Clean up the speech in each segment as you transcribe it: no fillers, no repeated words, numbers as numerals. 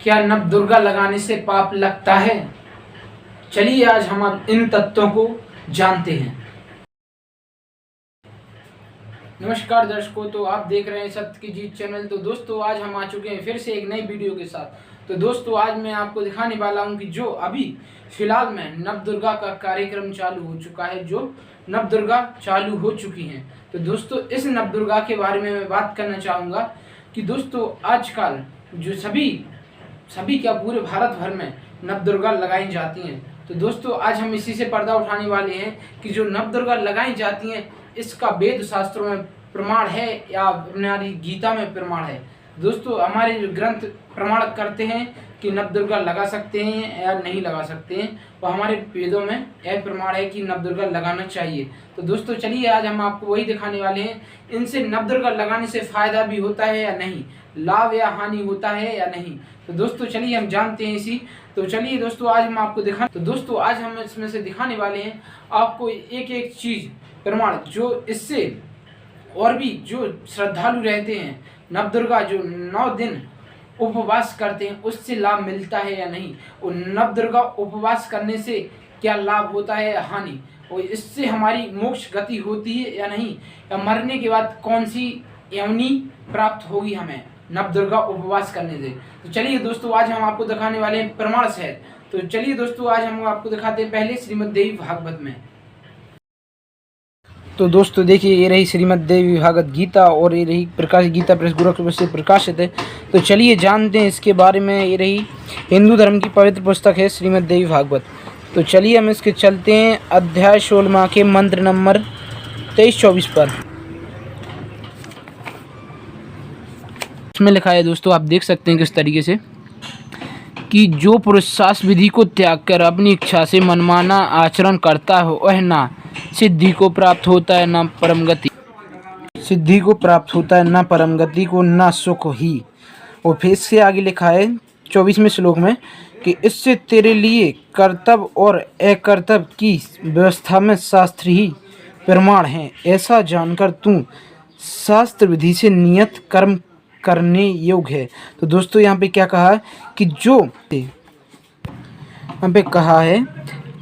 क्या नवदुर्गा लगाने से पाप लगता है? चलिए आज हम इन तथ्यों को जानते हैं। नमस्कार दर्शकों, तो आप देख रहे हैं सत्य की जीत चैनल। तो दोस्तों आज हम आ चुके हैं फिर से एक नई वीडियो के साथ। तो दोस्तों आज मैं आपको दिखाने वाला हूं कि जो अभी फिलहाल में नवदुर्गा का कार्यक्रम चालू हो चुका है, जो नवदुर्गा चालू हो चुकी हैं। तो दोस्तों इस नवदुर्गा के बारे में मैं बात करना चाहूँगा कि दोस्तों आजकल जो सभी क्या पूरे भारत भर में नवदुर्गा लगाई जाती हैं। तो दोस्तों आज हम इसी से पर्दा उठाने वाले हैं कि जो नवदुर्गा लगाई जाती हैं इसका वेद शास्त्रों में प्रमाण है या हमारी गीता में प्रमाण है। दोस्तों हमारे जो ग्रंथ प्रमाण करते हैं कि नवदुर्गा लगा सकते हैं या नहीं लगा सकते हैं, और हमारे वेदों में यह प्रमाण है कि नवदुर्गा लगाना चाहिए। तो दोस्तों चलिए आज हम आपको वही दिखाने वाले हैं, इनसे नवदुर्गा लगाने से फायदा भी होता है या नहीं, लाभ या हानि होता है या नहीं। तो दोस्तों चलिए हम जानते हैं इसी। तो चलिए दोस्तों आज हम आपको तो दोस्तों आज हम इसमें से दिखाने वाले हैं आपको एक एक चीज प्रमाण, जो इससे और भी जो श्रद्धालु रहते हैं नवदुर्गा जो 9 दिन उपवास करते हैं उससे लाभ मिलता है या नहीं, और नवदुर्गा उपवास करने से क्या लाभ होता है या हानि, और इससे हमारी मोक्ष गति होती है या नहीं, या मरने के बाद कौन सी योनि प्राप्त होगी हमें नवदुर्गा उपवास करने से। तो चलिए दोस्तों आज हम आपको दिखाने वाले हैं प्रमाण सहित। तो चलिए दोस्तों आज हम आपको दिखाते हैं पहले श्रीमद् देवी भागवत में। तो दोस्तों देखिए ये रही श्रीमद् देवी भागवत गीता और ये रही प्रकाश गीता प्रेस गोरखपुर से प्रकाशित है। तो चलिए जानते हैं इसके बारे में। ये रही हिंदू धर्म की पवित्र पुस्तक है श्रीमद् देवी भागवत। तो चलिए हम इसके चलते हैं अध्याय 16 के मंत्र नंबर 23-24 पर। इसमें लिखा है दोस्तों, आप देख सकते हैं किस तरीके से कि जो पुरुष शास्त्र विधि को त्याग कर अपनी इच्छा से मनमाना आचरण करता हो वह ना सिद्धि को प्राप्त होता है ना परम गति, सिद्धि को प्राप्त होता है ना परम गति को ना सुख ही। और फिर इससे आगे लिखा है 24वें श्लोक में कि इससे तेरे लिए कर्तव्य और अकर्तव्य की व्यवस्था में शास्त्र ही प्रमाण है। ऐसा जानकर तू शास्त्र विधि से नियत कर्म करने योग्य है। तो दोस्तों यहाँ पे क्या कहा है कि यहाँ पे कहा है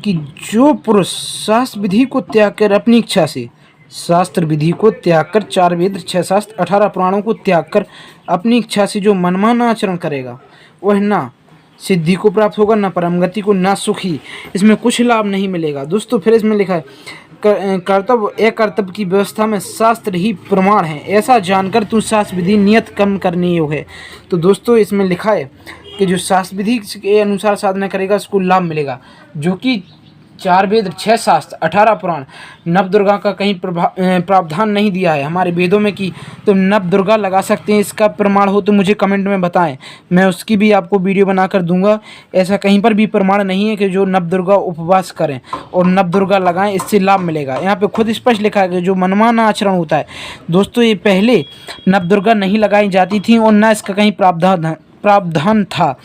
कि जो पुरुष शास्त्र विधि को त्याग कर अपनी इच्छा से, शास्त्र विधि को त्याग कर 4 वेद 6 शास्त्र 18 पुराणों को त्याग कर अपनी इच्छा से जो मनमाना आचरण करेगा वह ना सिद्धि को प्राप्त होगा ना परम गति को ना सुखी, इसमें कुछ लाभ नहीं मिलेगा। दोस्तों फिर इसमें लिखा है कर्तव्य अकर्तव्य की व्यवस्था में शास्त्र ही प्रमाण है। ऐसा जानकर तू शास्त्र विधि नियत कर्म करने योग्य है। तो दोस्तों इसमें लिखा है कि जो शास्त्र विधि के अनुसार साधना करेगा उसको लाभ मिलेगा, जो कि 4 वेद 6 शास्त्र 18 पुराण नवदुर्गा का कहीं प्रावधान नहीं दिया है हमारे वेदों में कि तुम नवदुर्गा लगा सकते हैं। इसका प्रमाण हो तो मुझे कमेंट में बताएं, मैं उसकी भी आपको वीडियो बनाकर दूंगा। ऐसा कहीं पर भी प्रमाण नहीं है कि जो नवदुर्गा उपवास करें और नवदुर्गा लगाएं इससे लाभ मिलेगा। यहाँ पे खुद स्पष्ट लिखा है कि जो मनमाना आचरण होता है, दोस्तों ये पहले नवदुर्गा नहीं लगाई जाती थी और न इसका कहीं प्रावधान था।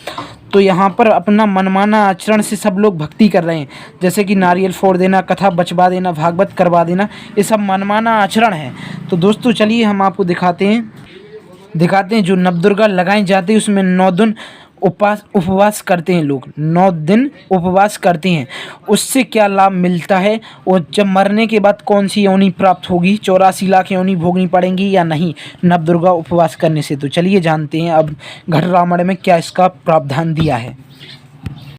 तो यहाँ पर अपना मनमाना आचरण से सब लोग भक्ति कर रहे हैं, जैसे कि नारियल फोड़ देना, कथा बचवा देना, भागवत करवा देना, ये सब मनमाना आचरण है। तो दोस्तों चलिए हम आपको दिखाते हैं जो नवदुर्गा लगाई जाती है उसमें 9 दिन उपवास करते हैं लोग, 9 दिन उपवास करते हैं। उससे क्या लाभ मिलता है और जब मरने के बाद कौन सी योनि प्राप्त होगी, 84 लाख योनि भोगनी पड़ेंगी या नहीं नवदुर्गा उपवास करने से। तो चलिए जानते हैं अब घट रामायण में क्या इसका प्रावधान दिया है।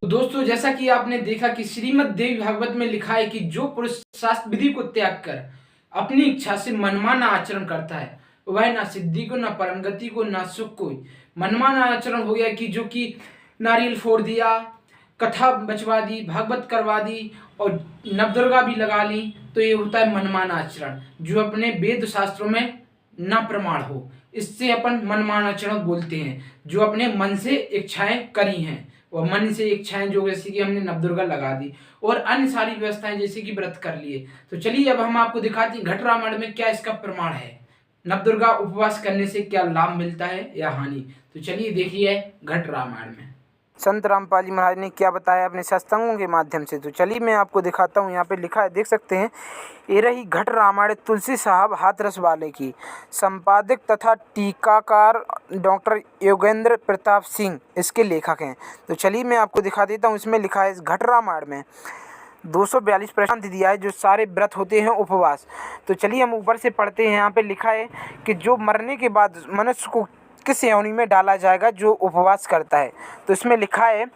तो दोस्तों जैसा कि आपने देखा कि श्रीमद् देवी भागवत में लिखा है कि जो पुरुष शास्त्र विधि को त्याग कर अपनी इच्छा से मनमाना आचरण करता है वह ना सिद्धि को ना परम गति को ना सुख को। मनमाना आचरण हो गया कि जो कि नारियल फोड़ दिया, कथा बचवा दी, भागवत करवा दी और नवदुर्गा भी लगा ली, तो ये होता है मनमाना आचरण जो अपने वेद शास्त्रों में ना प्रमाण हो। इससे अपन मनमाना आचरण बोलते हैं, जो अपने मन से इच्छाएं करी हैं, और मन से इच्छाएं जो जैसे कि हमने नवदुर्गा लगा दी और अन्य सारी व्यवस्थाएं जैसे कि व्रत कर लिए। तो चलिए अब हम आपको दिखाते हैं घट रामायण में क्या इसका प्रमाण है, नवदुर्गा उपवास करने से क्या लाभ मिलता है या हानि। तो चलिए देखिए घट रामायण में। संत रामपाल जी महाराज ने क्या बताया अपने सत्संगों के माध्यम से। तो चलिए मैं आपको दिखाता हूँ। यहाँ पे लिखा है, देख सकते हैं, ये रही घट रामायण तुलसी साहब हाथरस वाले की। संपादक तथा टीकाकार डॉक्टर योगेंद्र प्रताप सिंह इसके लेखक हैं। तो चलिए मैं आपको दिखा देता हूँ। इसमें लिखा है, इस घट रामायण में 242 प्रश्न दिया है, जो सारे व्रत होते हैं उपवास। तो चलिए हम ऊपर से पढ़ते हैं। यहाँ पे लिखा है कि जो मरने के बाद मनुष्य को किस योनि में डाला जाएगा जो उपवास करता है। तो इसमें लिखा है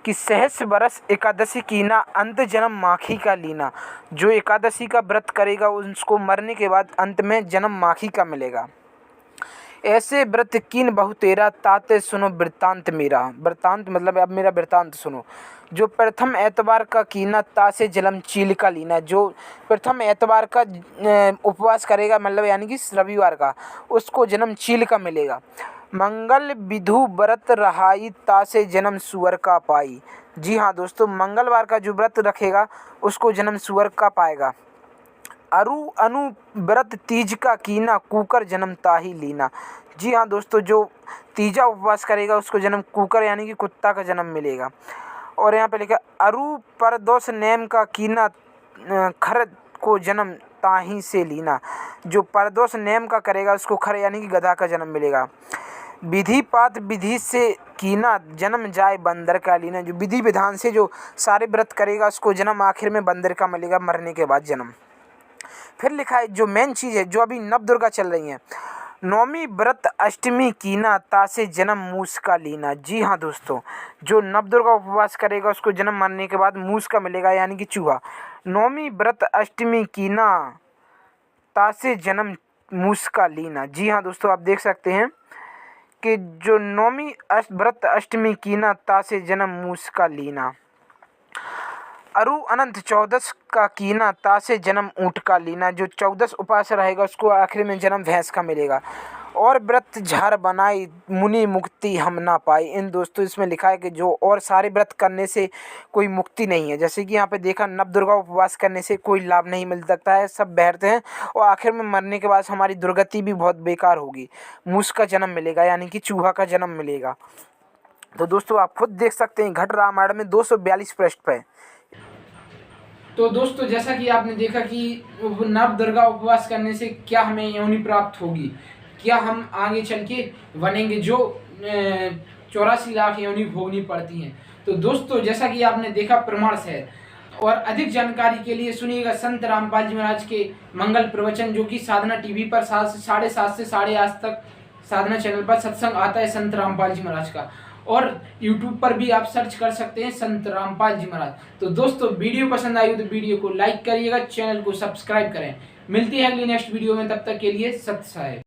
कि सहस्र बरस एकादशी कीना अंत जन्म माखी का लीना। जो एकादशी का व्रत करेगा उसको मरने के बाद अंत में जन्म माखी का मिलेगा। ऐसे व्रत कीन बहु तेरा ताते सुनो वृत्तांत मेरा। वृत्तांत मतलब अब मेरा वृत्तांत सुनो। जो प्रथम एतवार का कीना तासे जलम चील का लीना। जो प्रथम एतवार का उपवास करेगा मतलब यानी कि रविवार का, उसको जन्म चील का मिलेगा। मंगल विधु व्रत रहाई तासे जन्म सुअर का पाई। जी हाँ दोस्तों, मंगलवार का जो व्रत रखेगा उसको जन्म सुअर का पाएगा। अरु अनु व्रत तीज का कीना कुकर जन्म ताही लीना। जी हाँ दोस्तों, जो तीजा उपवास करेगा उसको जन्म कुकर यानी कि कुत्ता का जन्म मिलेगा। और यहाँ पे लिखा अरु परदोष नेम का कीना खर को जन्म ताही से लीना। जो परदोष नेम का करेगा उसको खर यानी कि गधा का जन्म मिलेगा। विधि पात विधि से कीना जन्म जाए बंदर का लीना। जो विधि विधान से जो सारे व्रत करेगा उसको जन्म आखिर में बंदर का मिलेगा, मरने के बाद जन्म। फिर लिखा है, जो मेन चीज़ है, जो अभी नवदुर्गा चल रही हैं, नौमी व्रत अष्टमी कीना तासे जन्म मूस का लीना। जी हाँ दोस्तों, जो नवदुर्गा उपवास करेगा उसको जन्म मरने के बाद मूस का मिलेगा यानी कि चूहा। नौमी व्रत अष्टमी कीना तासे जन्म मूस का लीना। जी हाँ दोस्तों, आप देख सकते हैं कि जो नौमी व्रत अष्टमी कीना तासे जन्म मूस का लीना। अरु अनंत 14 का कीना तासे जन्म ऊँट का लीना। जो 14 उपास रहेगा उसको आखिर में जन्म भैंस का मिलेगा। और व्रत झार बनाई मुनि मुक्ति हम ना पाई। इन दोस्तों इसमें लिखा है कि जो और सारे व्रत करने से कोई मुक्ति नहीं है। जैसे कि यहाँ पे देखा, नवदुर्गा उपवास करने से कोई लाभ नहीं मिल सकता है, सब बैठते हैं और आखिर में मरने के बाद हमारी दुर्गति भी बहुत बेकार होगी। मूस का जन्म मिलेगा यानी कि चूहा का जन्म मिलेगा। तो दोस्तों आप खुद देख सकते हैं, घट रामायण में 242 पृष्ठ पे। तो दोस्तों जैसा कि आपने देखा कि नवदुर्गा उपवास करने से क्या हमें योनि प्राप्त होगी, क्या हम आगे चल के बनेंगे जो 84 लाख योनि भोगनी पड़ती हैं। तो दोस्तों जैसा कि आपने देखा प्रमाण से, और अधिक जानकारी के लिए सुनिएगा संत रामपाल जी महाराज के मंगल प्रवचन, जो कि साधना टीवी पर 7:30 से 8:30 तक साधना चैनल पर सत्संग आता है संत रामपाल जी महाराज का। और YouTube पर भी आप सर्च कर सकते हैं संत रामपाल जी महाराज। तो दोस्तों वीडियो पसंद आई हो तो वीडियो को लाइक करिएगा, चैनल को सब्सक्राइब करें। मिलती है अगली नेक्स्ट वीडियो में, तब तक के लिए सत साहेब।